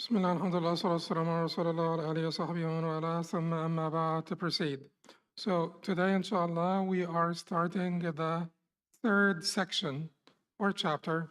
Bismillah, alhamdulillah, salatu wassalamu ala rasulillah wa ala alihi wa sahbihi wa man wala, thumma amma ba'd. To proceed. So today, inshallah, we are starting the third section or chapter.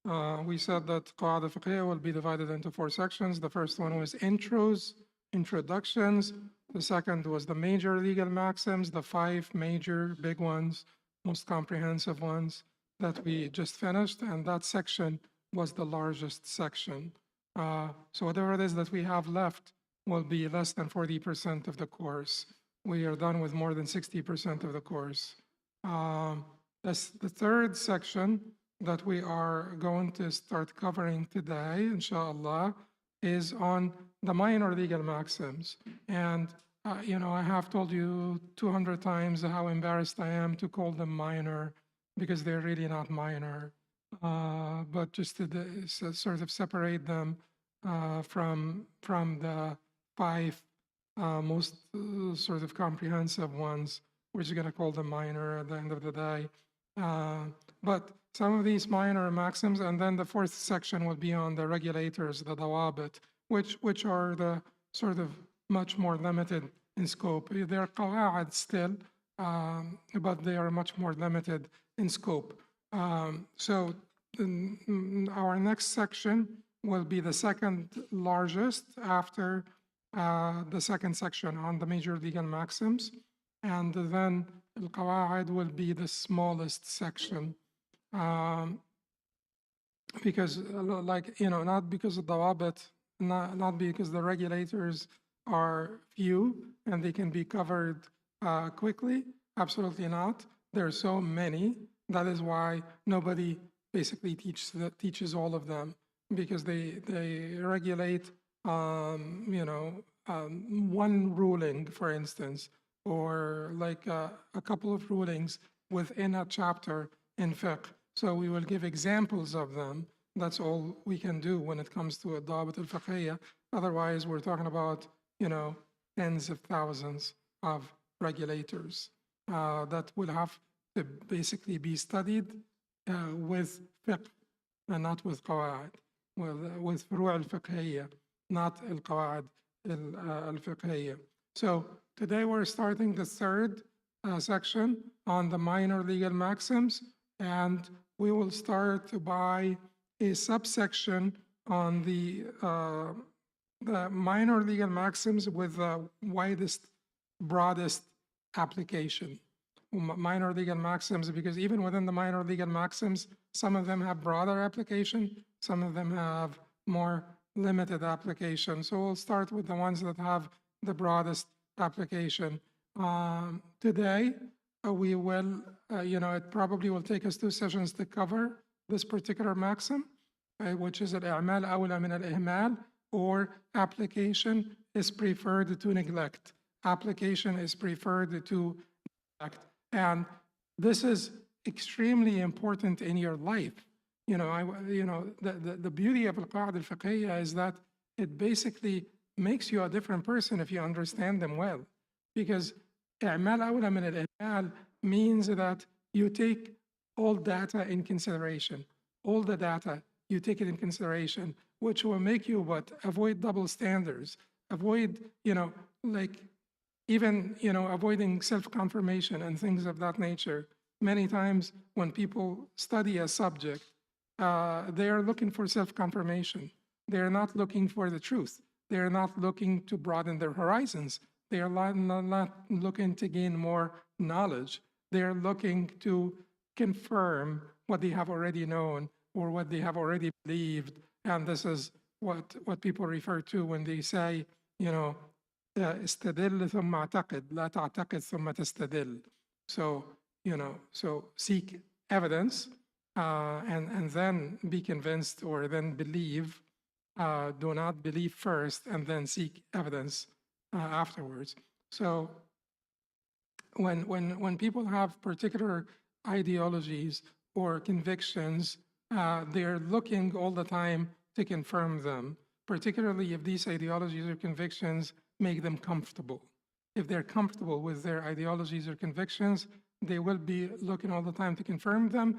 We said that Qawaaid al-Fiqhiyya will be divided into four sections. The first one was intros, introductions. The second was the major legal maxims, the five major big ones, most comprehensive ones that we just finished. And that section was the largest section. So whatever it is that we have left will be less than 40% of the course. We are done with more than 60% of the course. The third section that we are going to start covering today, inshallah, is on the minor legal maxims. And, I have told you 200 times how embarrassed I am to call them minor because they're really not minor. But just to sort of separate them from the five most sort of comprehensive ones, we're just going to call them minor at the end of the day. But some of these minor maxims, and then the fourth section will be on the regulators, the dawabit, which are the sort of much more limited in scope. They're qawa'id still, but they are much more limited in scope. So our next section will be the second largest after the second section on the major legal maxims. And then al-Qawaaid will be the smallest section. Because not because of the dawabit, not because the regulators are few and they can be covered quickly. Absolutely not. There are so many. That is why nobody basically teaches all of them, because they regulate one ruling, for instance, or like a couple of rulings within a chapter in fiqh. So we will give examples of them. That's all we can do when it comes to al-Dawabit al-Fiqhiyya. Otherwise, we're talking about, tens of thousands of regulators that will have to basically be studied with fiqh and not with qawa'id, with furu' al-fiqhiyya, not al-qawa'id al-fiqhiyya. So today we're starting the third section on the minor legal maxims, and we will start by a subsection on the minor legal maxims with the widest, broadest application. Minor legal maxims, because even within the minor legal maxims, some of them have broader application, some of them have more limited application. So we'll start with the ones that have the broadest application. Today, we will, it probably will take us 2 sessions to cover this particular maxim, which is al-i'mal awla min al-ihmal, or application is preferred to neglect. Application is preferred to neglect. And this is extremely important in your life. The beauty of al-Qawaaid al-Fiqhiyya is that it basically makes you a different person if you understand them well. Because i'mal awla min al-ihmal means that you take all data in consideration. All the data, you take it in consideration, which will make you avoid double standards, avoid, avoiding self-confirmation and things of that nature. Many times when people study a subject, they are looking for self-confirmation. They are not looking for the truth. They are not looking to broaden their horizons. They are not looking to gain more knowledge. They are looking to confirm what they have already known or what they have already believed. And this is what people refer to when they say, استدل ثم اعتقد لا تعتقد ثم تستدل. So, so seek evidence and then be convinced or then believe. Do not believe first and then seek evidence afterwards. So when people have particular ideologies or convictions, they're looking all the time to confirm them, particularly if these ideologies or convictions make them comfortable. If they're comfortable with their ideologies or convictions, they will be looking all the time to confirm them.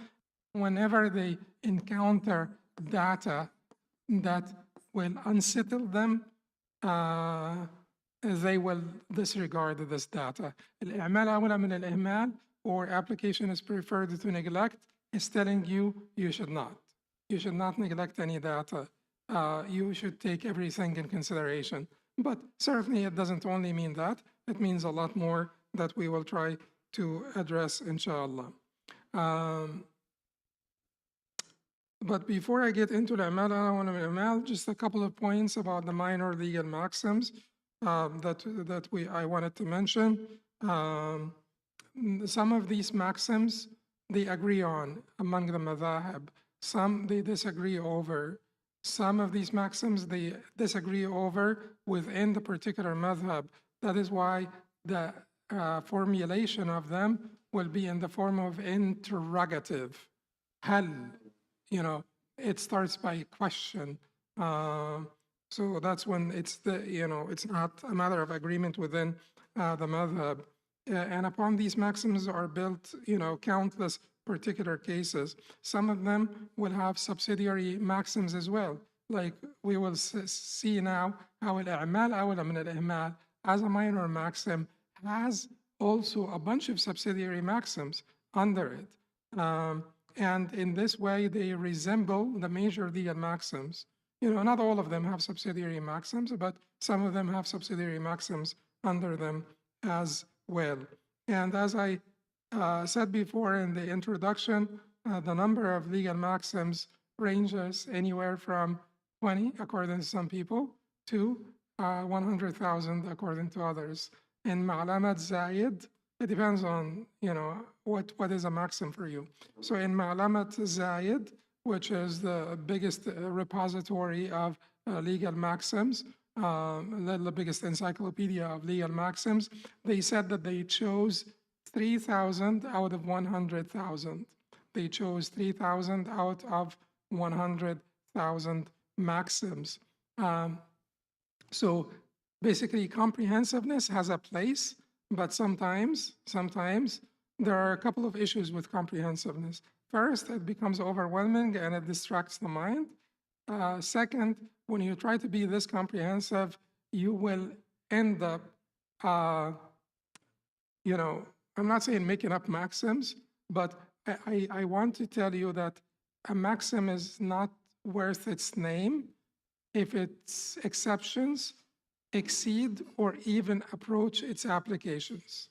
Whenever they encounter data that will unsettle them, they will disregard this data. الإعمال أولى من الإهمال, or application is preferred to neglect, is telling you you should not. You should not neglect any data. You should take everything in consideration. But certainly it doesn't only mean that. It means a lot more that we will try to address, inshallah. But before I get into al-Amal, just a couple of points about the minor legal maxims that I wanted to mention. Some of these maxims they agree on among the madhahib. Some they disagree over. Some of these maxims they disagree over within the particular madhab. That is why the formulation of them will be in the form of interrogative. Hal, it starts by question. So that's when it's it's not a matter of agreement within the madhab. And upon these maxims are built, countless particular cases. Some of them will have subsidiary maxims as well. Like we will see now how al-i'mal awla min al-ihmal as a minor maxim has also a bunch of subsidiary maxims under it. And in this way, they resemble the major legal maxims. Not all of them have subsidiary maxims, but some of them have subsidiary maxims under them as well. And as I said before in the introduction, the number of legal maxims ranges anywhere from 20, according to some people, to 100,000, according to others. In Ma'lamat Zayed, it depends on, what is a maxim for you. So in Ma'lamat Zayed, which is the biggest repository of legal maxims, the biggest encyclopedia of legal maxims, they said that they chose 3,000 out of 100,000. They chose 3,000 out of 100,000 maxims. So basically, comprehensiveness has a place, but sometimes there are a couple of issues with comprehensiveness. First, it becomes overwhelming and it distracts the mind. Second, when you try to be this comprehensive, you will end up, I'm not saying making up maxims, but I want to tell you that a maxim is not worth its name if its exceptions exceed or even approach its applications.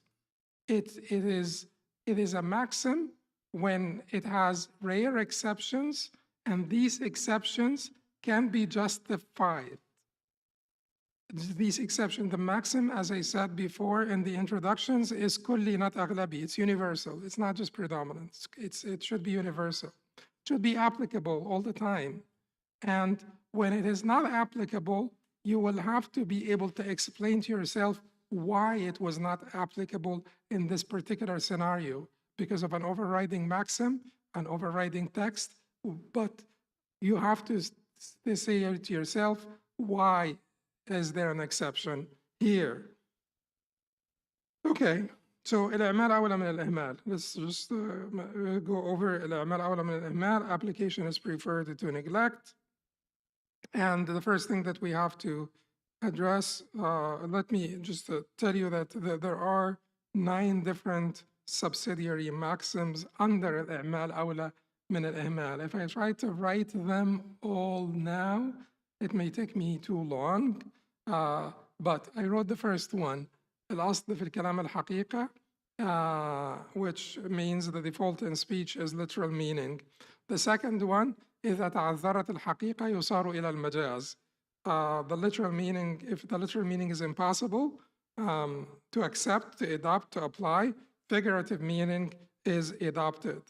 It is a maxim when it has rare exceptions, and these exceptions can be justified. These exceptions, the maxim, as I said before in the introductions, is kulli, not aghlabi. It's universal. It's not just predominant. It should be universal. It should be applicable all the time. And when it is not applicable, you will have to be able to explain to yourself why it was not applicable in this particular scenario, because of an overriding maxim, an overriding text, but you have to say to yourself, why is there an exception here? Okay, so al-i'mal awla min al-ihmal. Let's just go over al-i'mal awla min al-ihmal. Application is preferred to neglect. And the first thing that we have to address, let me just tell you that there are 9 different subsidiary maxims under al-i'mal awla min al-ihmal. If I try to write them all now, it may take me too long, but I wrote the first one, al-asl fi al-kalam al-haqiqa, which means the default in speech is literal meaning. The second one, إذا تعذرت الحقيقة يصار إلى المجاز. The literal meaning, if the literal meaning is impossible to accept, to adopt, to apply, figurative meaning is adopted.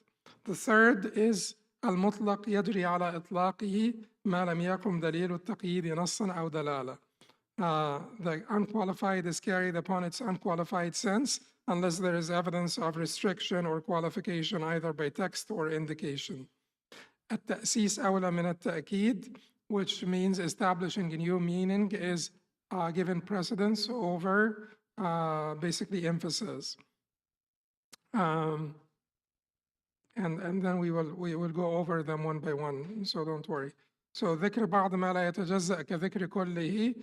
The third is المطلق يجري على إطلاقه ما لم يقم دليل التقييد نصا أو دلالة. The unqualified is carried upon its unqualified sense unless there is evidence of restriction or qualification either by text or indication. التأسيس أولى من التأكيد, which means establishing a new meaning, is given precedence over basically emphasis. And then we will go over them one by one, so don't worry. So ذكر بعض ما لا يتجزأ كذكر كله,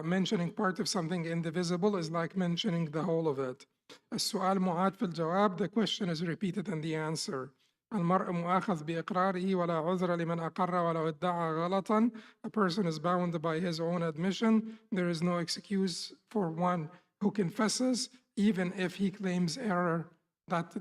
mentioning part of something indivisible is like mentioning the whole of it. السؤال معاد في الجواب, the question is repeated in the answer. المرء مؤاخذ بإقراره ولا عذر لمن أقر ولو ادعى غلطا. A person is bound by his own admission. There is no excuse for one who confesses, even if he claims error. That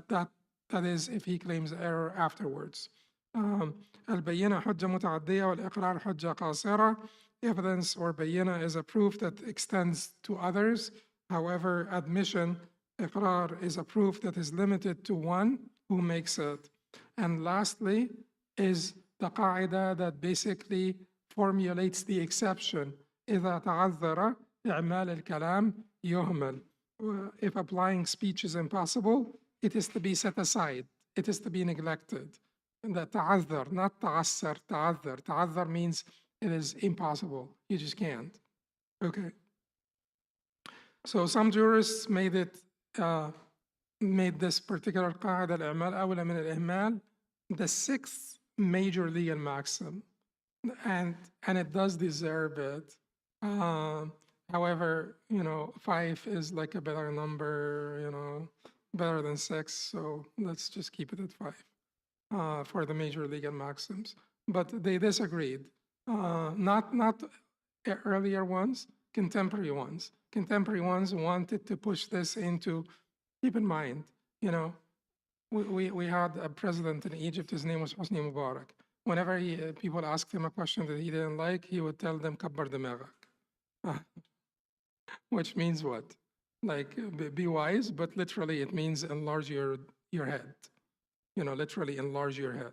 is, if he claims error afterwards. البينة حجة متعدية والإقرار حجة قاصرة. Evidence or bayina is a proof that extends to others. However, admission, إقرار, is a proof that is limited to one who makes it. And lastly is the qaida that basically formulates the exception. إذا تعذر إعمال الكلام يهمل. If applying speech is impossible, it is to be set aside. It is to be neglected. And the تعذر, not تعسر, تعذر. تعذر means it is impossible. You just can't. Okay. So some jurists made this particular قاعدة الإعمال أولى من الإهمال the sixth major legal maxim, and it does deserve it. However, 5 is like a better number, better than 6, so let's just keep it at 5 for the major legal maxims. But they disagreed. Not earlier ones, contemporary ones. Contemporary ones wanted to push this into, keep in mind, we had a president in Egypt, his name was Hosni Mubarak. Whenever people asked him a question that he didn't like, he would tell them, kabbar dimagak. Which means what? Like, be wise, but literally it means enlarge your head. Literally enlarge your head,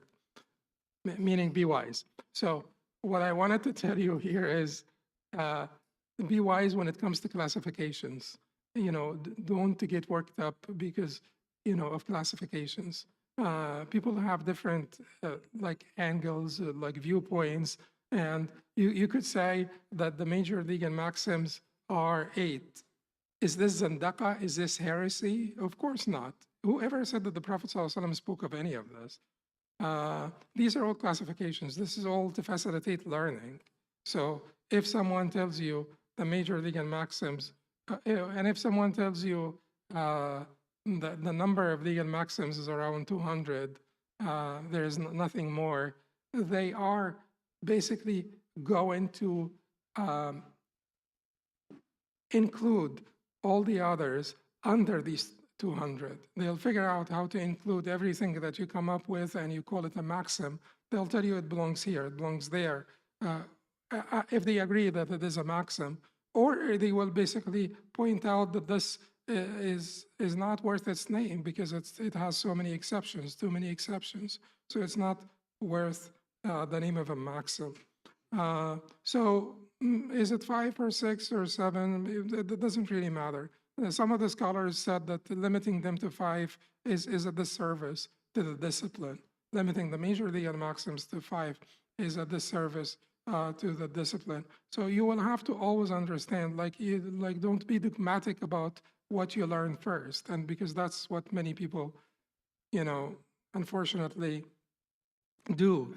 meaning be wise. So what I wanted to tell you here is be wise when it comes to classifications. Don't get worked up because of classifications. People have different like angles, like viewpoints, and you could say that the major legal maxims are 8. Is this zandaka? Is this heresy? Of course not. Whoever said that the Prophet ﷺ spoke of any of this? These are all classifications. This is all to facilitate learning. So if someone tells you the major legal maxims, and if someone tells you the number of legal maxims is around 200, there's nothing more, they are basically going to include all the others under these 200. They'll figure out how to include everything that you come up with and you call it a maxim. They'll tell you it belongs here, it belongs there. If they agree that it is a maxim, or they will basically point out that this is not worth its name because it has so many exceptions, too many exceptions. So it's not worth the name of a maxim. So is it 5 or 6 or 7? It doesn't really matter. Some of the scholars said that limiting them to 5 is a disservice to the discipline. Limiting the major legal maxims to 5 is a disservice to the discipline. So you will have to always understand, like don't be dogmatic about what you learn first, and because that's what many people, unfortunately do.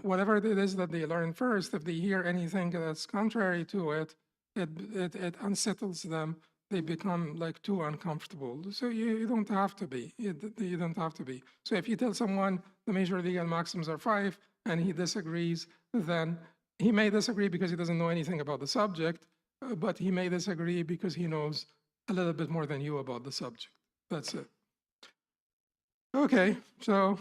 Whatever it is that they learn first, if they hear anything that's contrary to it, it unsettles them. They become like too uncomfortable. So you don't have to be. You don't have to be. So if you tell someone the major legal maxims are 5 and he disagrees, then he may disagree because he doesn't know anything about the subject, but he may disagree because he knows a little bit more than you about the subject. That's it. Okay, so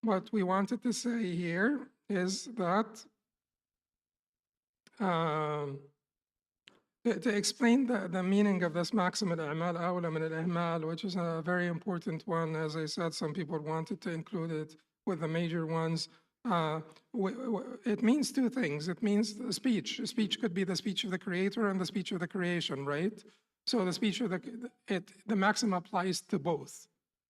what we wanted to say here is that to explain the meaning of this maxim al-i'mal awla min al-ihmal, which is a very important one. As I said, some people wanted to include it with the major ones. It means two things. It means the speech. Speech could be the speech of the creator and the speech of the creation, right? So the speech of the maxim applies to both,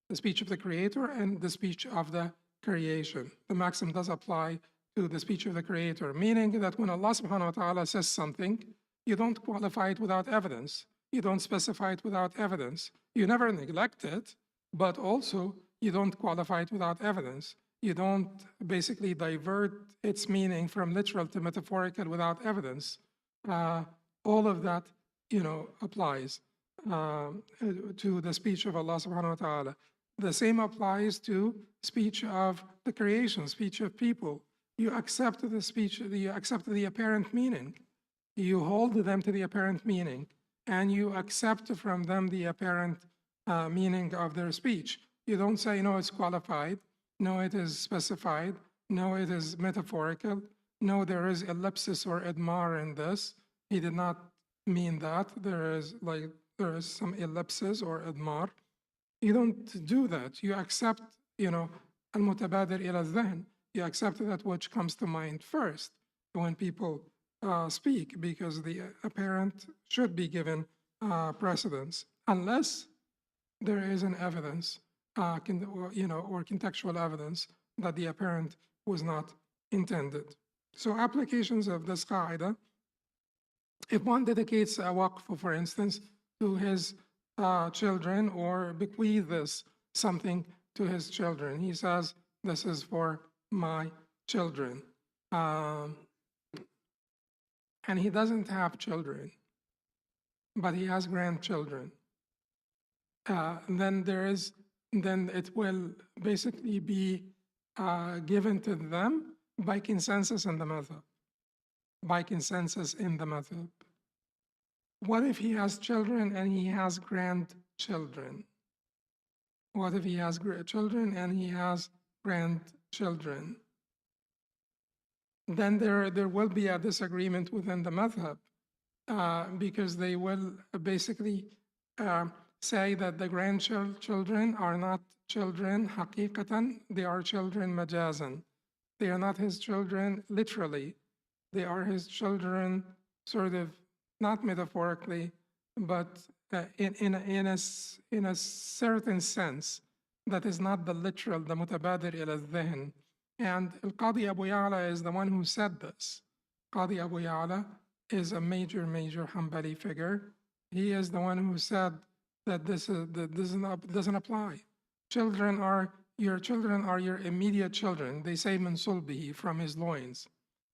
the speech of the creator and the speech of the creation. The maxim does apply to the speech of the creator, meaning that when Allah subhanahu wa ta'ala says something, you don't qualify it without evidence. You don't specify it without evidence. You never neglect it, but also you don't qualify it without evidence. You don't basically divert its meaning from literal to metaphorical without evidence. All of that, applies to the speech of Allah subhanahu wa ta'ala. The same applies to speech of the creation, speech of people. You accept the speech, you accept the apparent meaning. You hold them to the apparent meaning, and you accept from them the apparent meaning of their speech. You don't say, no, it's qualified, no, it is specified, no, it is metaphorical, no, there is ellipsis or idmar in this. He did not mean that. There is some ellipsis or idmar. You don't do that. You accept, al-mutabadir ila al-dhahn. You accept that which comes to mind first when people speak, because the apparent should be given precedence, unless there is an evidence, or contextual evidence that the apparent was not intended. So applications of this qaida: if one dedicates a waqf, for instance, to his children, or bequeaths something to his children, he says, this is for my children. And he doesn't have children, but he has grandchildren. Then it will basically be given to them by consensus in the madhab. By consensus in the madhab. What if he has children and he has grandchildren? What if he has children and he has grandchildren? Then there will be a disagreement within the madhab, because they will basically say that the grandchildren are not children haqiqatan, they are children majazan. They are not his children literally. They are his children sort of, not metaphorically, but in a certain sense that is not the literal, the mutabadir ila al-dhihn. And al-Qadi Abu Ya'la is the one who said this. Qadi Abu Ya'la is a major Hanbali figure. He is the one who said that this doesn't apply. Your children are your immediate children. They say min sulbihi, from his loins.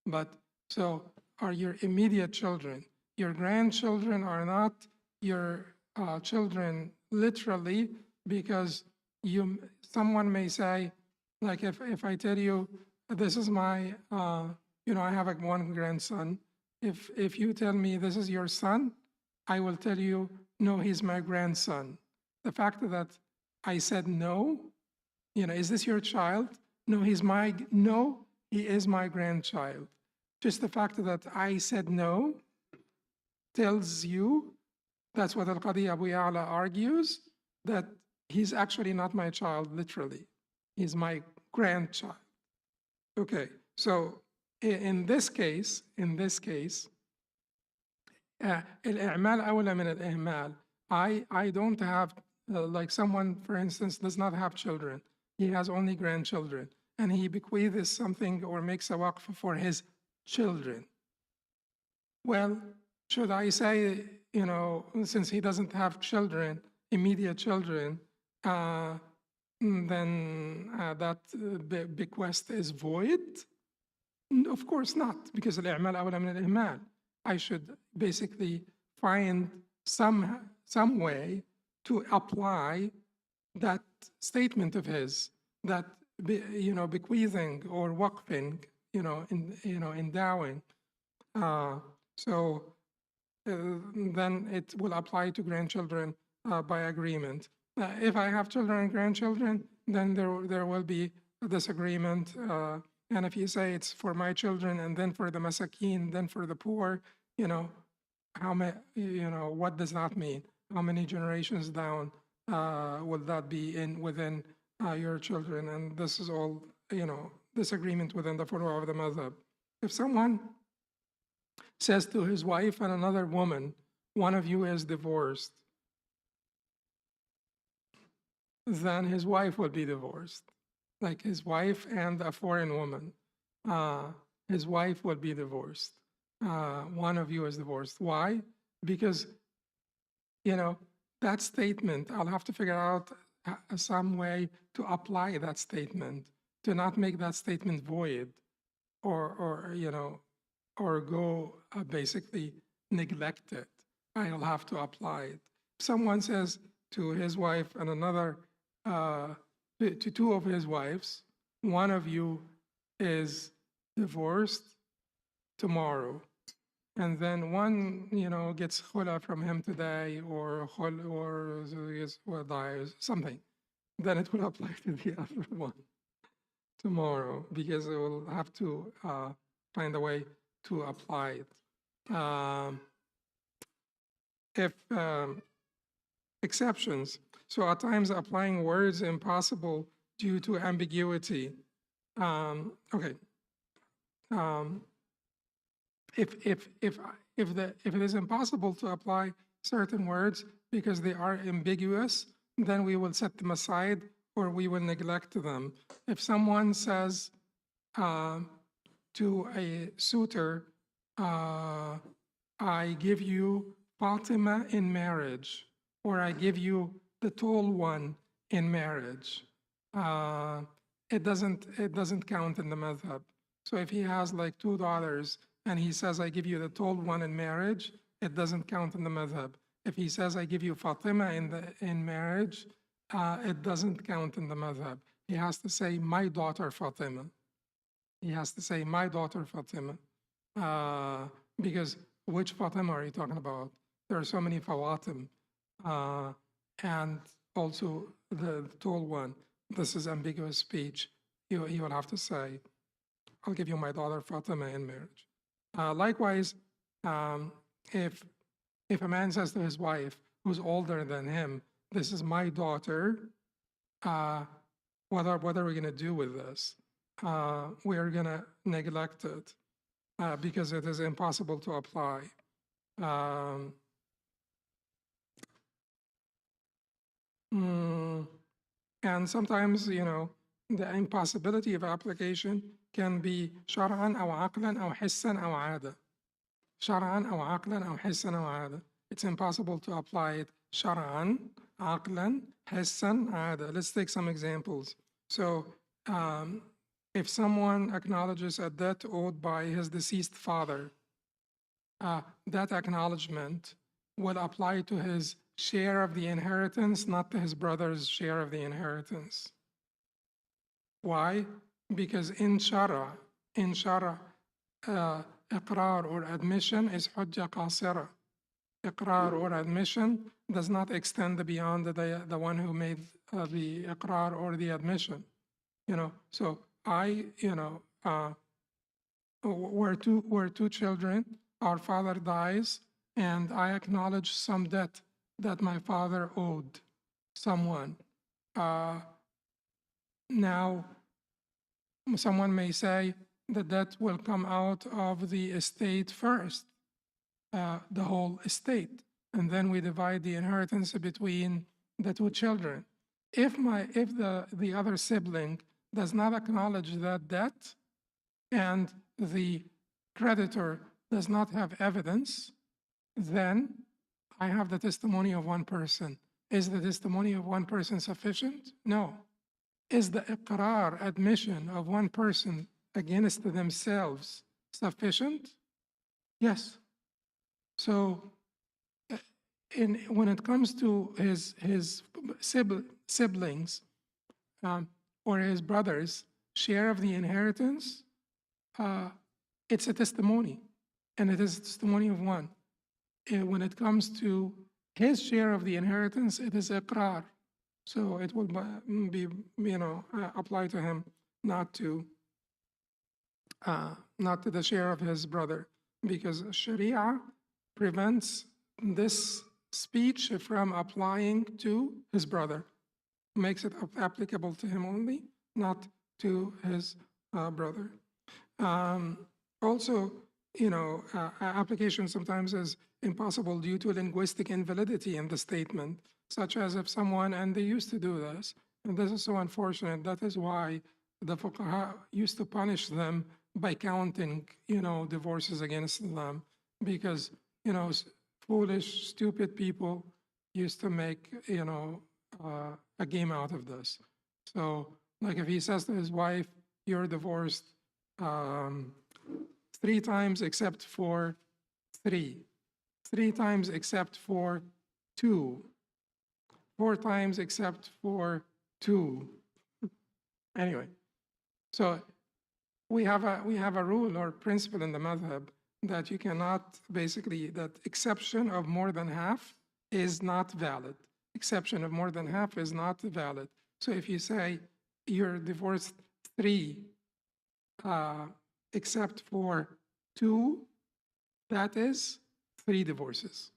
But so are your immediate children. Your grandchildren are not your children literally, because someone may say, like if I tell you, this is my, I have one grandson. If you tell me this is your son, I will tell you, no, he's my grandson. The fact that I said no, is this your child? No, he is my grandchild. Just the fact that I said no tells you, that's what al-Qadi Abu Ya'la argues, that he's actually not my child literally. He's my grandchild. Okay, so in this case, الإعمال أولى من الإهمال. I don't have, like someone, for instance, does not have children. He has only grandchildren, and he bequeaths something or makes a waqf for his children. Well, should I say, since he doesn't have children, immediate children, then that bequest is void? Of course not, because الإعمال أولى من الإهمال. I should basically find some way to apply that statement of his, that bequeathing or waqfing, endowing. Then it will apply to grandchildren by agreement. If I have children and grandchildren, then there will be a disagreement. And if you say it's for my children and then for the masakin, then for the poor, what does that mean? How many generations down will that be within your children? And this is all, disagreement within the furu' of the madhab. If someone says to his wife and another woman, one of you is divorced, then his wife will be divorced. Like his wife and a foreign woman, his wife will be divorced. One of you is divorced. Why? Because, that statement, I'll have to figure out some way to apply that statement to not make that statement void or or go basically neglect it. I'll have to apply it. Someone says to his wife and another, to two of his wives, one of you is divorced tomorrow, and then one, gets khula from him today, or dies, something, then it will apply to the other one tomorrow, because it will have to find a way to apply it. If exceptions, so at times applying words impossible due to ambiguity. Okay. If it is impossible to apply certain words because they are ambiguous, then we will set them aside or we will neglect them. If someone says to a suitor, I give you Fatima in marriage, or I give you the tall one in marriage, it doesn't count in the madhab. So if he has like 2 daughters and he says, I give you the tall one in marriage, it doesn't count in the madhab. If he says, I give you Fatima in marriage, it doesn't count in the madhab. He has to say, my daughter Fatima. He has to say, my daughter Fatima. Because which Fatima are you talking about? There are so many Fawatim. And also the tall one. This is ambiguous speech. He will have to say, I'll give you my daughter Fatima in marriage. Likewise, if a man says to his wife, who's older than him, this is my daughter, what are we going to do with this? We are going to neglect it because it is impossible to apply. And sometimes, the impossibility of application can be شرعاً أو عقلاً أو حساً أو عادة. شرعاً أو عقلاً أو حساً أو عادة. It's impossible to apply it شرعاً, عقلاً, حساً, عادة. Let's take some examples. So, if someone acknowledges a debt owed by his deceased father, that acknowledgement will apply to his share of the inheritance, not to his brother's share of the inheritance. Why? Because in Sharia, إقرار or admission is حجة قاصرة. إقرار or admission does not extend beyond the one who made the إقرار or the admission. So we're two children, our father dies, and I acknowledge some debt that my father owed someone. Now, someone may say the debt will come out of the estate first, the whole estate, and then we divide the inheritance between the 2 children. If the other sibling does not acknowledge that debt, and the creditor does not have evidence, then I have the testimony of one person. Is the testimony of one person sufficient? No. Is the iqrar, admission of one person against themselves sufficient? Yes. So when it comes to his siblings or his brothers' share of the inheritance, it's a testimony, and it is a testimony of one. When it comes to his share of the inheritance, it is iqrar. So it will be, applied to him, not to the share of his brother, because Sharia prevents this speech from applying to his brother, makes it applicable to him only, not to his brother. Also, application sometimes is impossible due to linguistic invalidity in the statement, such as if someone, and they used to do this, and this is so unfortunate, that is why the fuqaha used to punish them by counting, divorces against them, because, foolish, stupid people used to make, a game out of this. So Like if he says to his wife, you're divorced 3 times except for 3, 3 times except for 2, 4 times except for 2. Anyway, so we have a rule or principle in the madhab that you cannot basically, that exception of more than half is not valid. Exception of more than half is not valid. So if you say you're divorced 3 except for 2, that is 3 divorces,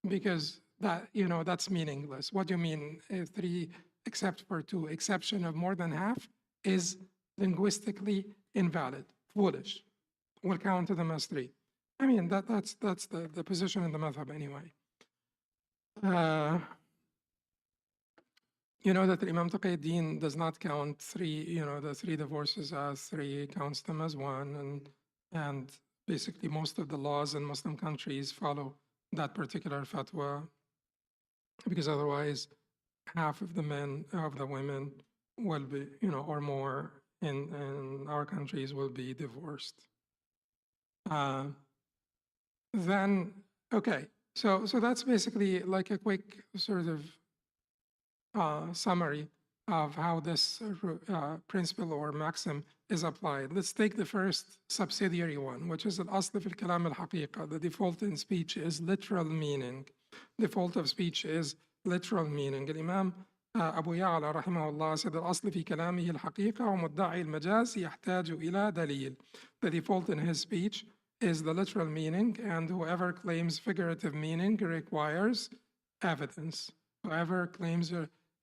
because that, you know, that's meaningless. What do you mean 3 except for 2? Exception of more than half is linguistically invalid, foolish. We'll count them as 3. I mean, that's the position in the madhab anyway. You know that Imam Taqiyuddin does not count 3, you know, the 3 divorces as 3, counts them as 1, and basically most of the laws in Muslim countries follow that particular fatwa, because otherwise half of the men, of the women will be, you know, or more in our countries will be divorced. Then, okay, so that's basically like a quick sort of summary of how this principle or maxim is applied. Let's take the first subsidiary one, which is al-asl fi al-kalam al-haqiqa. The default in speech is literal meaning. Default of speech is literal meaning. Imam Abu Ya'la rahimahullah said al-asl fi kalamihi al-haqiqa wa mudda'i al-majaz yahtaju ila dalil. The default in his speech is the literal meaning, and whoever claims figurative meaning requires evidence. Whoever claims,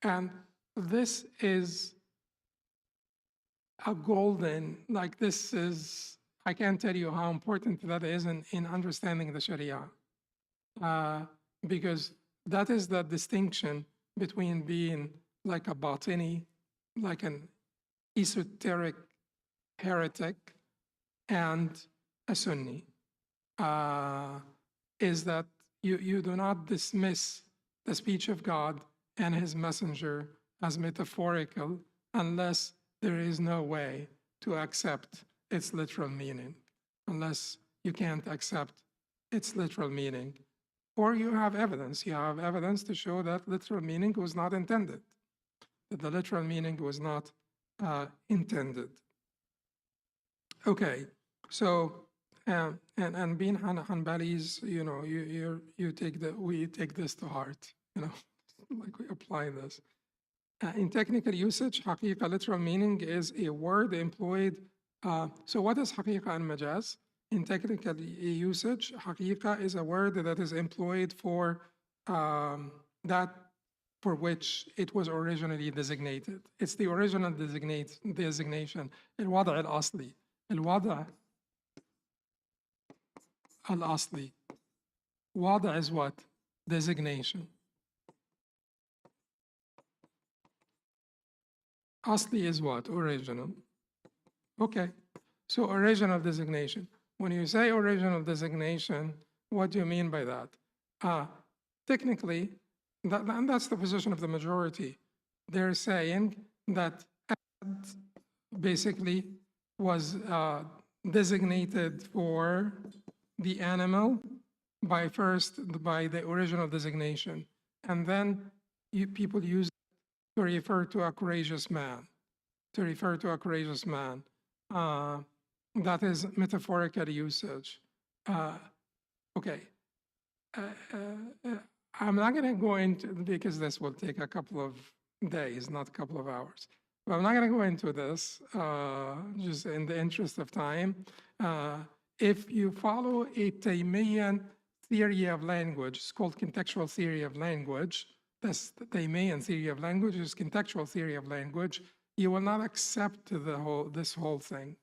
and this is a golden, like this is, I can't tell you how important that is in understanding the Sharia. Because that is the distinction between being like a batini, like an esoteric heretic, and a Sunni, is that you do not dismiss the speech of God and his messenger as metaphorical unless there is no way to accept its literal meaning, unless you can't accept its literal meaning. Or you have evidence. You have evidence to show that literal meaning was not intended, that the literal meaning was not intended. Okay, so and being Hanbalis, you know, we take this to heart, you know, like we apply this. In technical usage, haqiqa, literal meaning, is a word employed. So what is haqiqa and majaz? In technical usage, haqiqa is a word that is employed for that for which it was originally designated. It's the original designation. Al-wada' al-asli. Al-wada' al-asli. Wada' is what? Designation. Asli is what? Original. Okay, so original designation. When you say original designation, what do you mean by that? Technically, and that's the position of the majority. They're saying that basically was designated for the animal by the original designation, and then people use to refer to a courageous man, that is metaphorical usage. Okay. I'm not going to go into, because this will take a couple of days, not a couple of hours. But I'm not going to go into this, just in the interest of time. If you follow a Taymiyyan theory of language, it's called contextual theory of language. That's the Taymiyyan theory of language, is contextual theory of language. You will not accept this whole thing.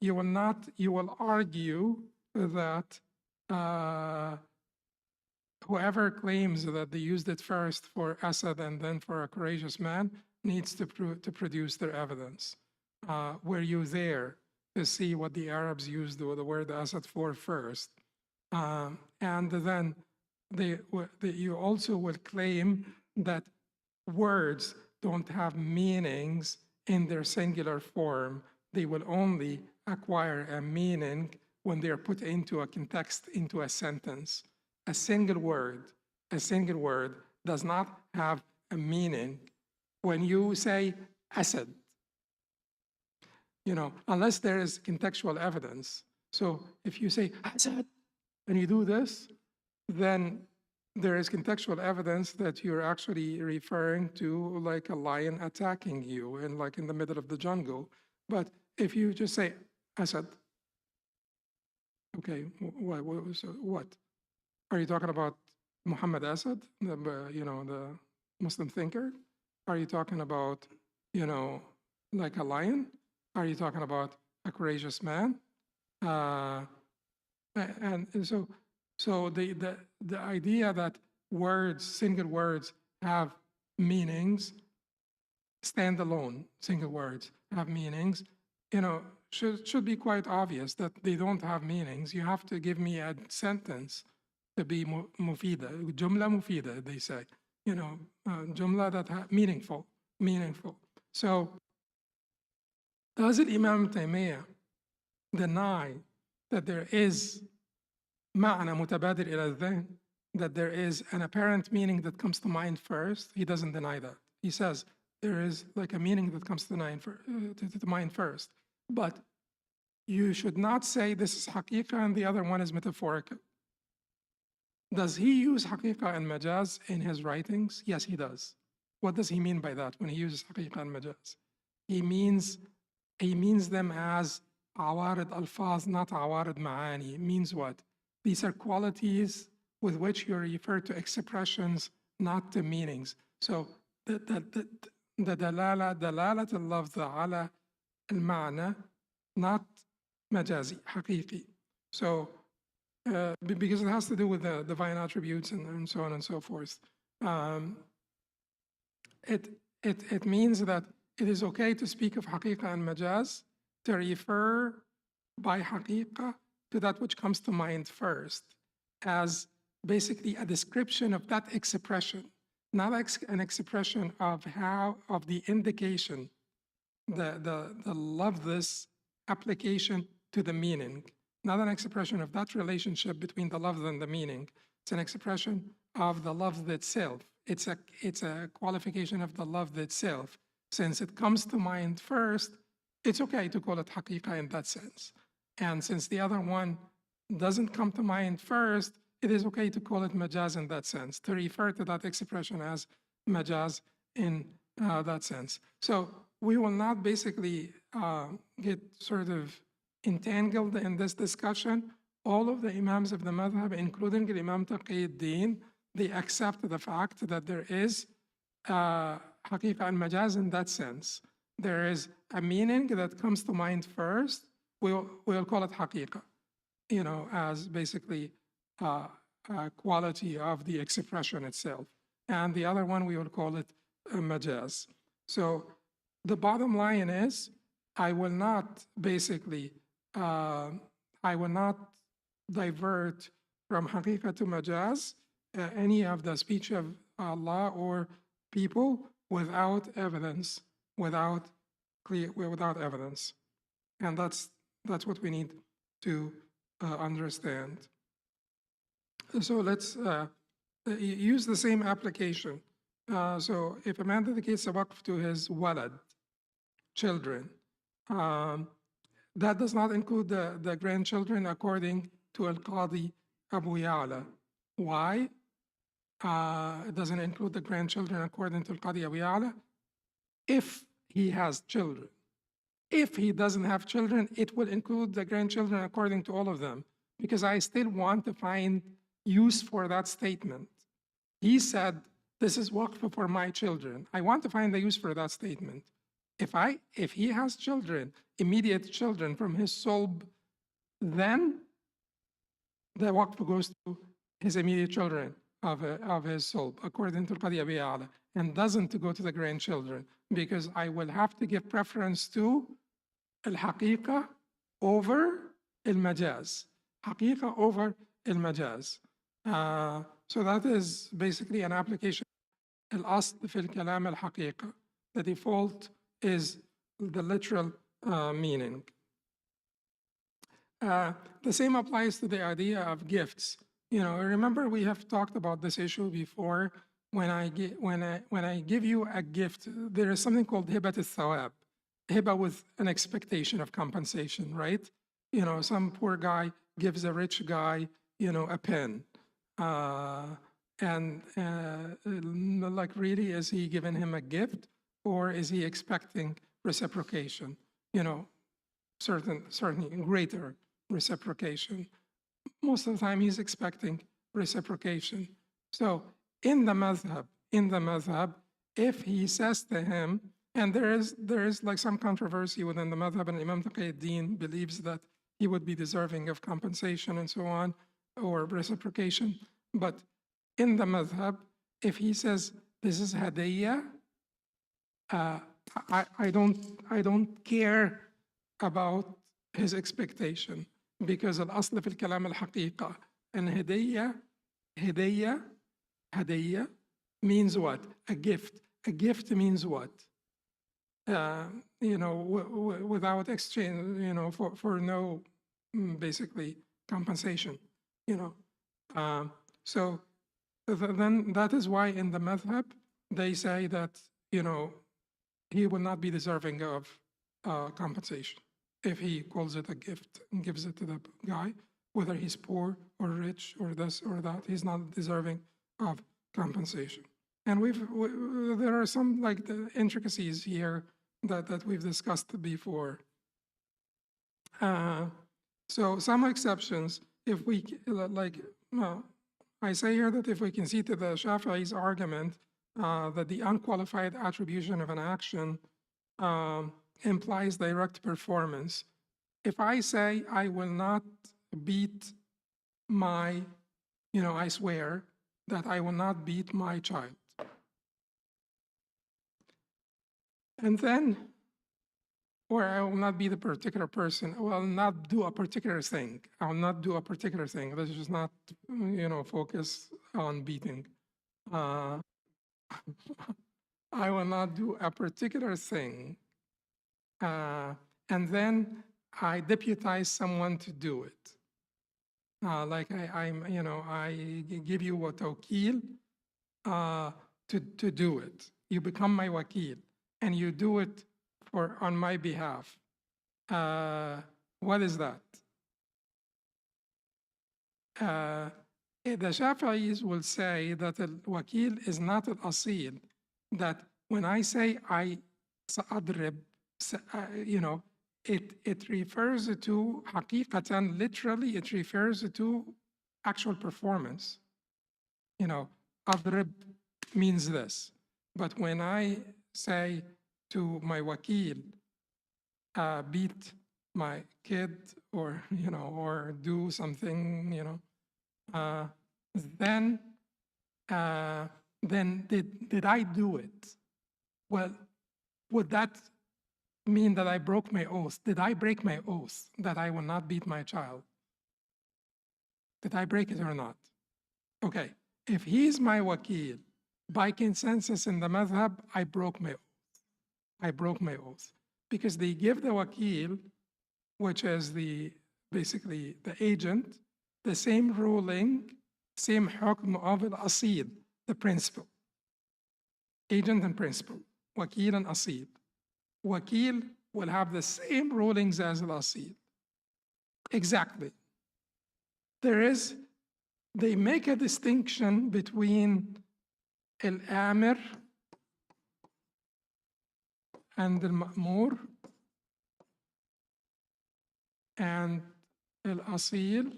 You will argue that whoever claims that they used it first for Asad and then for a courageous man needs to produce their evidence. Were you there to see what the Arabs used the word Asad for first? And then you also will claim that words don't have meanings in their singular form. They will only acquire a meaning when they are put into a context, into a sentence. A single word does not have a meaning. When you say Asad, unless there is contextual evidence. So if you say Asad and you do this, then there is contextual evidence that you're actually referring to like a lion attacking you and like in the middle of the jungle. But if you just say Asad, okay, what? Are you talking about Muhammad Asad, the Muslim thinker? Are you talking about, like a lion? Are you talking about a courageous man? And so the idea that words, single words, have meanings, standalone single words have meanings, should be quite obvious that they don't have meanings. You have to give me a sentence to be mufida, jumla mufida, they say, jumla that meaningful. So does Imam Taymiyyah deny that there is ma'na mutabadir ila al-dhihn, that there is an apparent meaning that comes to mind first? He doesn't deny that. He says there is like a meaning that comes to mind first. But you should not say this is haqiqa and the other one is metaphorical. Does he use haqiqa and majaz in his writings? Yes, he does. What does he mean by that when he uses haqiqa and majaz? He means them as awarid alfaz, not awarid ma'ani. It means what? These are qualities with which you refer to expressions, not to meanings. So the dalalat al-lafz ala al-ma'na, not majazi, haqiqi. So because it has to do with the divine attributes and so on and so forth. It means that it is okay to speak of haqiqa and majaz, to refer by haqiqa to that which comes to mind first, as basically a description of that expression, not an expression of the indication, the love this application to the meaning, not an expression of that relationship between the love and the meaning. It's an expression of the love itself. It's a qualification of the love itself. Since it comes to mind first, it's okay to call it haqiqa in that sense. And since the other one doesn't come to mind first, it is okay to call it majaz in that sense, to refer to that expression as majaz in that sense. So we will not basically get sort of entangled in this discussion. All of the Imams of the Madhab, including Imam Taqiyuddin, they accept the fact that there is haqiqa and majaz in that sense. There is a meaning that comes to mind first. We'll call it haqiqa, as basically a quality of the expression itself. And the other one, we will call it majaz. So the bottom line is, I will not basically, I will not divert from haqiqa to majaz any of the speech of Allah or people without evidence, without evidence. And that's what we need to understand. So let's use the same application. So if a man dedicates a waqf to his walad, children, that does not include the grandchildren according to al-Qadi Abu Ya'la. Why? It doesn't include the grandchildren according to al-Qadi Abu Ya'la if he has children. If he doesn't have children, it will include the grandchildren according to all of them, because I still want to find use for that statement. He said, this is waqf for my children. I want to find the use for that statement. If he has children, immediate children from his sulb, then the waqf goes to his immediate children of his sulb, according to Qadi Abi Ya'la, and doesn't go to the grandchildren, because I will have to give preference to al-haqiqa over al-majaz. Haqiqa over al-majaz. So that is basically an application al-asl fi al-kalam al-haqiqa. The default is the literal meaning. The same applies to the idea of gifts. You know, remember we have talked about this issue before. When I give you a gift, there is something called hibat al-thawab, hiba with an expectation of compensation, right? You know, some poor guy gives a rich guy, you know, a pen. Like, really, is he giving him a gift, or is he expecting reciprocation? You know, certainly greater reciprocation. Most of the time, he's expecting reciprocation. So in the madhab, if he says to him, and there is like some controversy within the madhab, and Imam Taqiyuddin believes that he would be deserving of compensation and so on, or reciprocation. But in the madhab, if he says this is hadiyya, I don't care about his expectation, because al-asl fi al-kalam al-haqiqa, and hadiyya means what? A gift. A gift means what? You know, without exchange, you know, for no basically compensation, you know. So then that is why in the madhab they say that, you know, he will not be deserving of compensation if he calls it a gift and gives it to the guy, whether he's poor or rich or this or that, he's not deserving of compensation. And there are some like the intricacies here that we've discussed before. So some exceptions, if we like, I say here that if we can see to the Shafi'i's argument that the unqualified attribution of an action implies direct performance. If I say I will not beat my, you know, I swear that I will not beat my child. And then, or I will not be the particular person, I will not do a particular thing. I will not do a particular thing. This is not, you know, focus on beating. I will not do a particular thing. And then I deputize someone to do it. Like you know, I give you a tawkeel to do it. You become my wakil, and you do it on my behalf. What is that? The Shafi'is will say that al-wakil is not al-asil, that when I say I sa'adrib, you know, it refers to haqiqatan, literally it refers to actual performance. You know, adrib means this. But when I say to my wakil, beat my kid, or, you know, or do something, you know, then did I do it? Well, would that mean that I broke my oath? Did I break my oath that I will not beat my child? Did I break it or not? Okay, if he's my wakil, by consensus in the madhab, I broke my oath. I broke my oath. Because they give the wakil, which is basically the agent, the same ruling, same hukm of al-asil, the principal. Agent and principal, wakil and asil. Wakil will have the same rulings as al-asil. Exactly. They make a distinction between al-amir and al-ma'mur and al-asil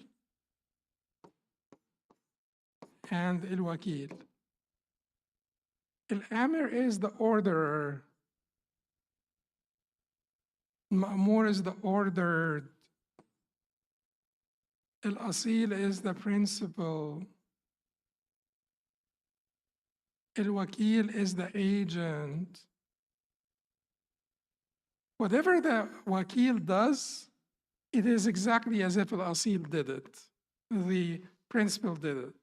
and al-wakil. Al-amir is the orderer. Ma'mur is the ordered. Al-asil is the principal. Al-wakil is the agent. Whatever the wakil does, it is exactly as if al-asil did it. The principal did it.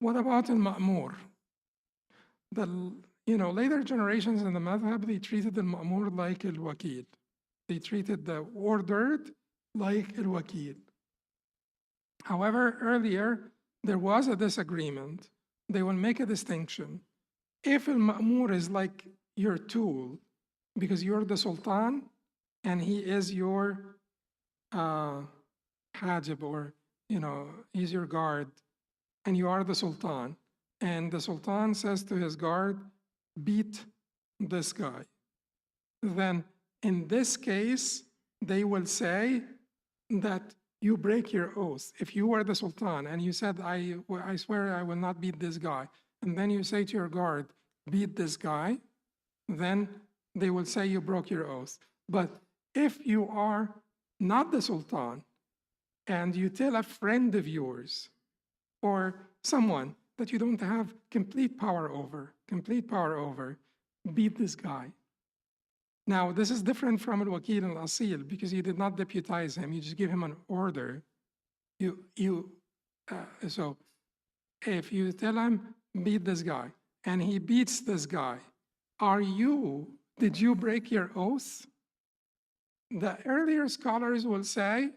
What about al-ma'mur? later generations in the madhab, they treated al-ma'mur like al-wakil. They treated the ordered like al-wakil. However, earlier, there was a disagreement. They will make a distinction. If al-ma'mur is like your tool, because you're the sultan and he is your hajib, or, he's your guard, and you are the sultan, and the sultan says to his guard, beat this guy. Then in this case, they will say that you break your oath. If you were the sultan and you said, I swear I will not beat this guy, and then you say to your guard, beat this guy, then they will say you broke your oath. But if you are not the sultan and you tell a friend of yours or someone that you don't have complete power over, beat this guy. Now, this is different from al-wakil and al-asil, because you did not deputize him, you just give him an order. So if you tell him, beat this guy, and he beats this guy, did you break your oath? The earlier scholars will say,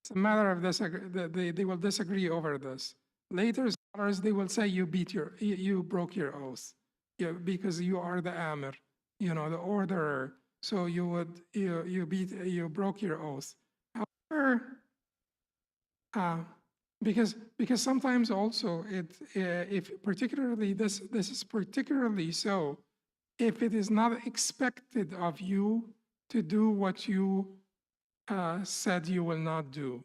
it's a matter of they will disagree over this. Later scholars, they will say you broke your oath, because you are the amir, the orderer. So you broke your oath. However, because sometimes also if particularly this is particularly so, if it is not expected of you to do what you said you will not do.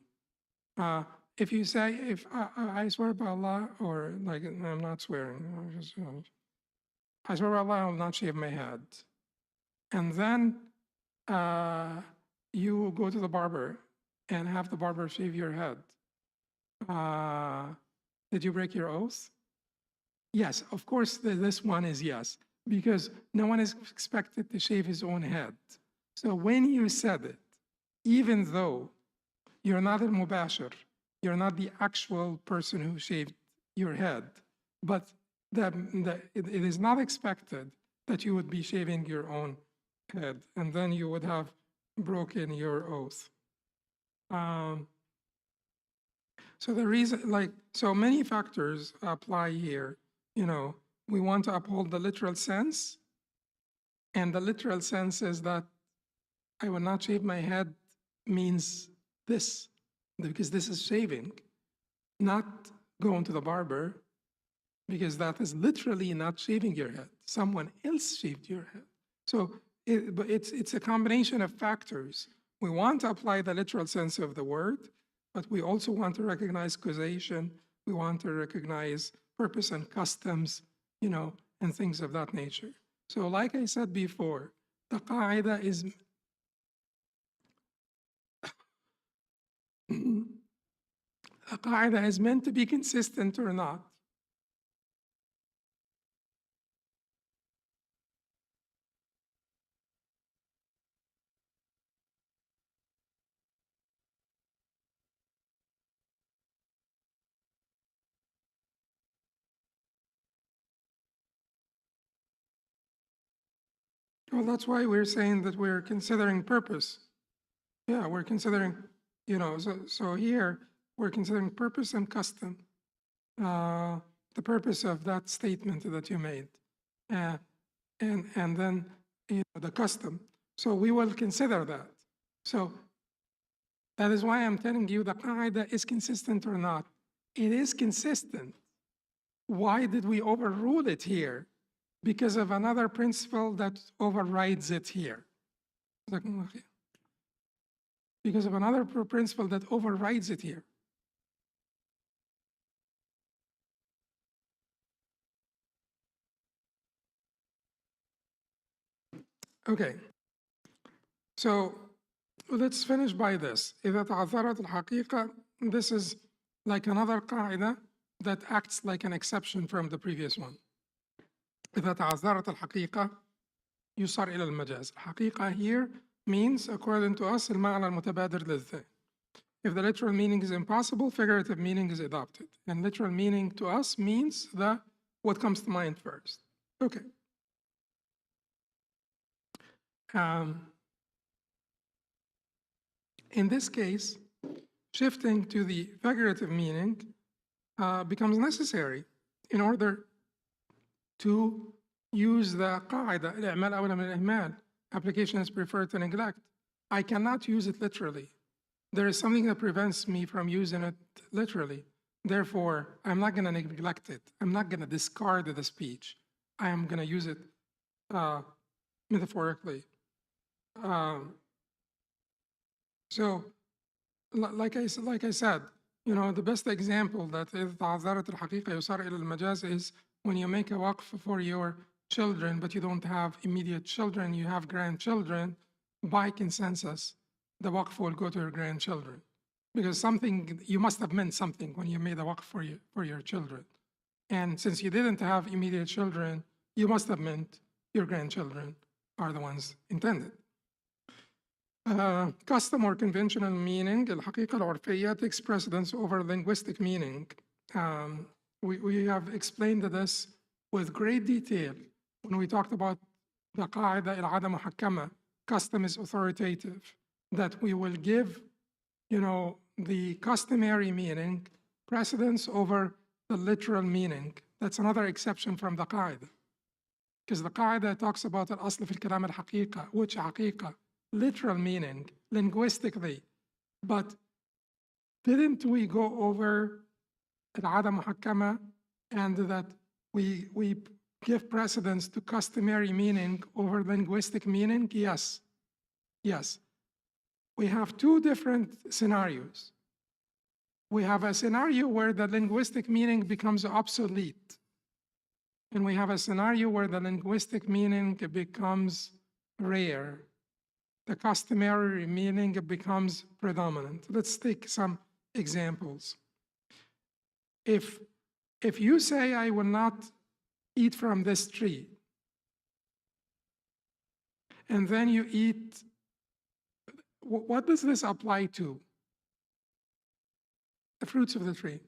If you say, if I swear by Allah, or like, I'm not swearing, I swear by Allah, I will not shave my head. And then you go to the barber and have the barber shave your head. Did you break your oath? Yes, of course, this one is yes, because no one is expected to shave his own head. So when you said it, even though you're not al-mubashir, you're not the actual person who shaved your head, but it is not expected that you would be shaving your own head, and then you would have broken your oath. So the reason, so many factors apply here. We want to uphold the literal sense, and the literal sense is that I will not shave my head means this, because this is shaving, not going to the barber, because that is literally not shaving your head. Someone else shaved your head. So it's a combination of factors. We want to apply the literal sense of the word, but we also want to recognize causation. We want to recognize purpose and customs, and things of that nature. So like I said before, the qaida is a qaida is meant to be consistent or not. Well, that's why we're saying that we're considering purpose. Yeah, we're considering, so here we're considering purpose and custom. The purpose of that statement that you made, and then the custom. So we will consider that. So that is why I'm telling you the qaida is consistent or not. It is consistent. Why did we overrule it here? Because of another principle that overrides it here. Because of another principle that overrides it here. Okay, so let's finish by this. إذا تعذرت الحقيقة, this is like another qaida that acts like an exception from the previous one. إذا تعذرت الحقيقة يصار إلى المجاز. الحقيقة here means, according to us, المعنى المتبادر للذهن. If the literal meaning is impossible, figurative meaning is adopted. And literal meaning to us means what comes to mind first. Okay. In this case, shifting to the figurative meaning becomes necessary in order to use the قاعدة الإعمال أولى من الإهمال. Application is preferred to neglect. I cannot use it literally. There is something that prevents me from using it literally. Therefore, I'm not going to neglect it. I'm not going to discard the speech. I am going to use it metaphorically. So, like I said, you know, the best example that إذا تعذرت الحقيقة يصار إلى المجاز is when you make a waqf for your children, but you don't have immediate children, you have grandchildren, by consensus, the waqf will go to your grandchildren. Because something, you must have meant something when you made a waqf for your children. And since you didn't have immediate children, you must have meant your grandchildren are the ones intended. Custom or conventional meaning, الحقيقة العرفية takes precedence over linguistic meaning. We have explained this with great detail when we talked about the قاعدة العادة محكمة, custom is authoritative, that we will give, you know, the customary meaning precedence over the literal meaning. That's another exception from the قاعدة. Because the قاعدة talks about الأصل في الكلام الحقيقة, which حقيقة, literal meaning, linguistically. But didn't we go over العادة محكمة and that we give precedence to customary meaning over linguistic meaning? Yes. Yes. We have two different scenarios. We have a scenario where the linguistic meaning becomes obsolete. And we have a scenario where the linguistic meaning becomes rare. The customary meaning becomes predominant. Let's take some examples. If you say, I will not eat from this tree, and then you eat, what does this apply to? The fruits of the tree.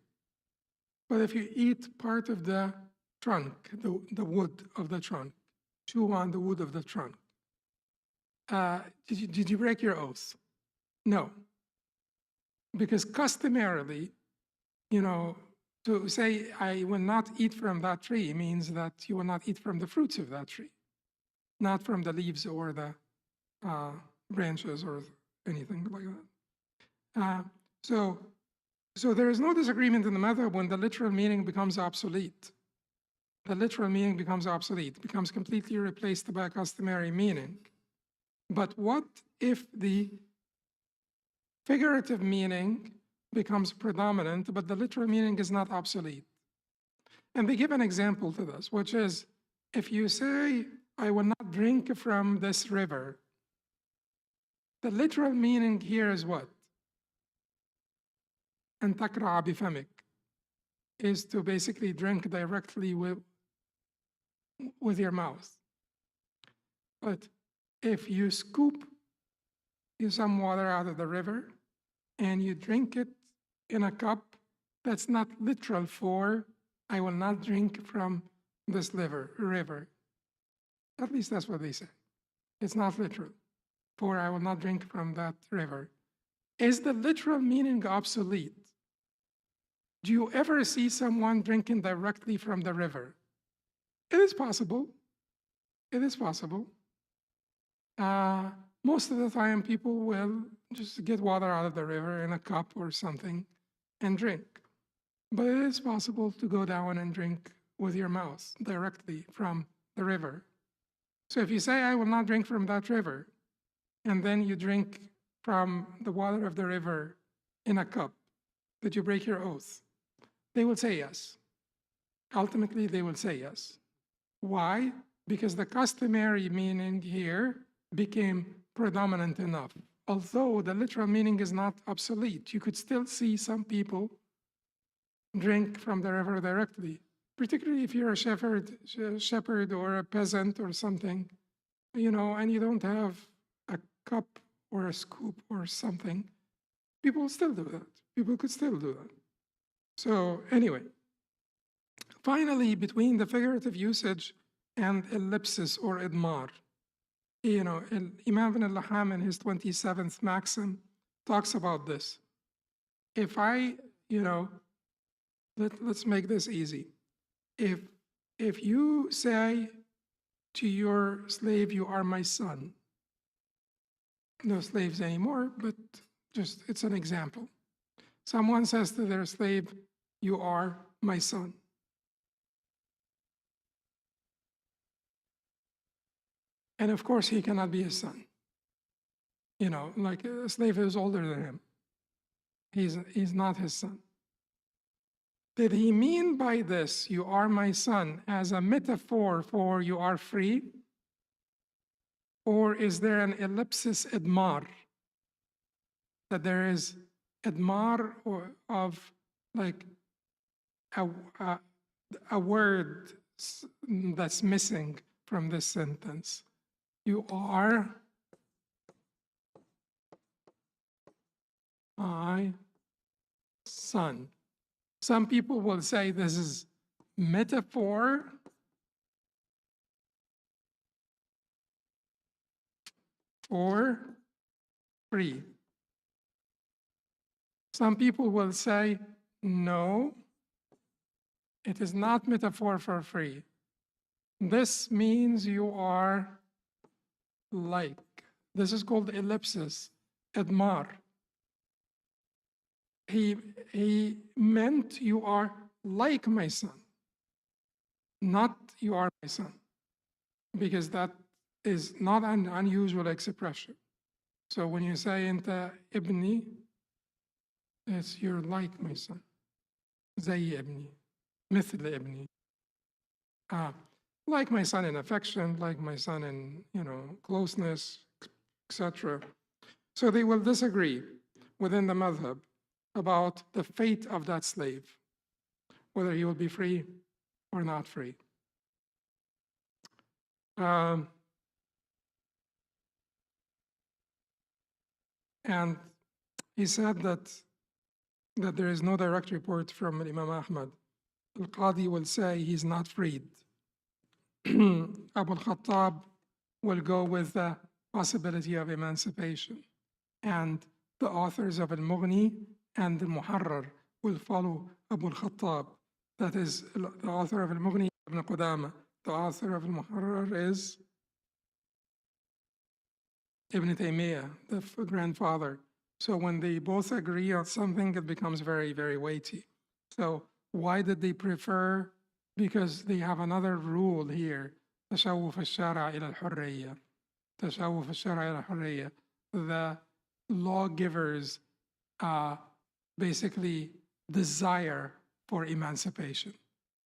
But if you eat part of the trunk, the wood of the trunk, chew on the wood of the trunk, did you break your oath? No. Because customarily, you know, to say I will not eat from that tree means that you will not eat from the fruits of that tree, not from the leaves or the branches or anything like that. So there is no disagreement in the madhab when the literal meaning becomes obsolete. The literal meaning becomes obsolete, becomes completely replaced by a customary meaning. But what if the figurative meaning becomes predominant, but the literal meaning is not obsolete? And they give an example to this, which is, if you say, I will not drink from this river, the literal meaning here is what? أن تقرع بفمك, is to basically drink directly with your mouth. But if you scoop some water out of the river and you drink it in a cup, that's not literal for, I will not drink from this river. At least that's what they say. It's not literal, for I will not drink from that river. Is the literal meaning obsolete? Do you ever see someone drinking directly from the river? It is possible. It is possible. Most of the time, people will just get water out of the river in a cup or something and drink. But it is possible to go down and drink with your mouth directly from the river. So if you say, I will not drink from that river, and then you drink from the water of the river in a cup, did you break your oath? They will say yes. Ultimately, they will say yes. Why? Because the customary meaning here became predominant enough. Although the literal meaning is not obsolete, you could still see some people drink from the river directly, particularly if you're a shepherd or a peasant or something, you know, and you don't have a cup or a scoop or something. People still do that. People could still do that. So anyway, finally, between the figurative usage and ellipsis or idmar, Imam ibn al-Laham in his 27th Maxim talks about this. If I, let's make this easy. If you say to your slave, you are my son, no slaves anymore, but just it's an example. Someone says to their slave, you are my son. And of course, he cannot be his son. Like a slave is older than him. He's not his son. Did he mean by this, you are my son, as a metaphor for you are free? Or is there an ellipsis idmar? That there is idmar of like a word that's missing from this sentence. You are my son. Some people will say this is metaphor for free. Some people will say, no, it is not metaphor for free. This means you are like. This is called ellipsis, idmar. He meant you are like my son, not you are my son, because that is not an unusual expression. So when you say anta ibni, it's you're like my son. زي ابني, مثل ابني. Like my son in affection, like my son in, closeness, etc. So they will disagree within the madhab about the fate of that slave, whether he will be free or not free. And he said that there is no direct report from Imam Ahmad. Al-Qadi will say he's not freed. Abu al-Khattab will go with the possibility of emancipation. And the authors of al-Mughni and the Muharrar will follow Abu al-Khattab. That is, the author of al-Mughni, Ibn Qudama. The author of al-Muharrar is Ibn Taymiyyah, the grandfather. So when they both agree on something, it becomes very, very weighty. So why did they prefer? Because they have another rule here. تشوف الشرع إلى الحرية. تشوف الشرع إلى الحرية. The lawgivers basically desire for emancipation.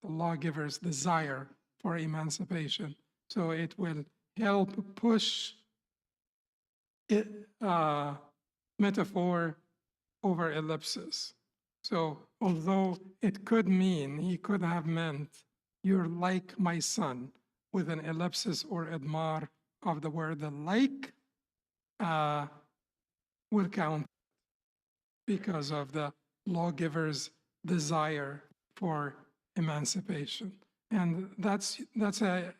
The lawgivers desire for emancipation. So it will help push it, metaphor over ellipsis. So although it could mean, he could have meant, you're like my son, with an ellipsis or idmar of the word like, will count because of the lawgiver's desire for emancipation. And that's a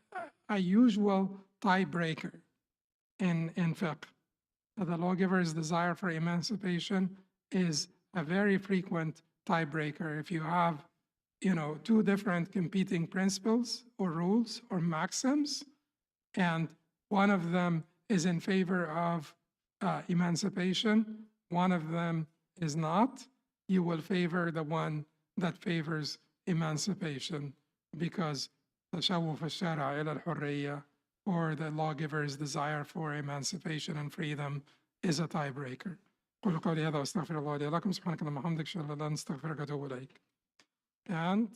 usual tiebreaker in fiqh. The lawgiver's desire for emancipation is a very frequent tiebreaker. If you have, two different competing principles or rules or maxims, and one of them is in favor of emancipation, one of them is not, you will favor the one that favors emancipation because تشوف الشرع إلى الحرية, or the lawgiver's desire for emancipation and freedom, is a tiebreaker. قولوا قولي هذا واستغفر الله لي ولكم سبحانك اللهم وبحمدك أشهد أن لا إله إلا أنت أستغفرك وأتوب إليك. And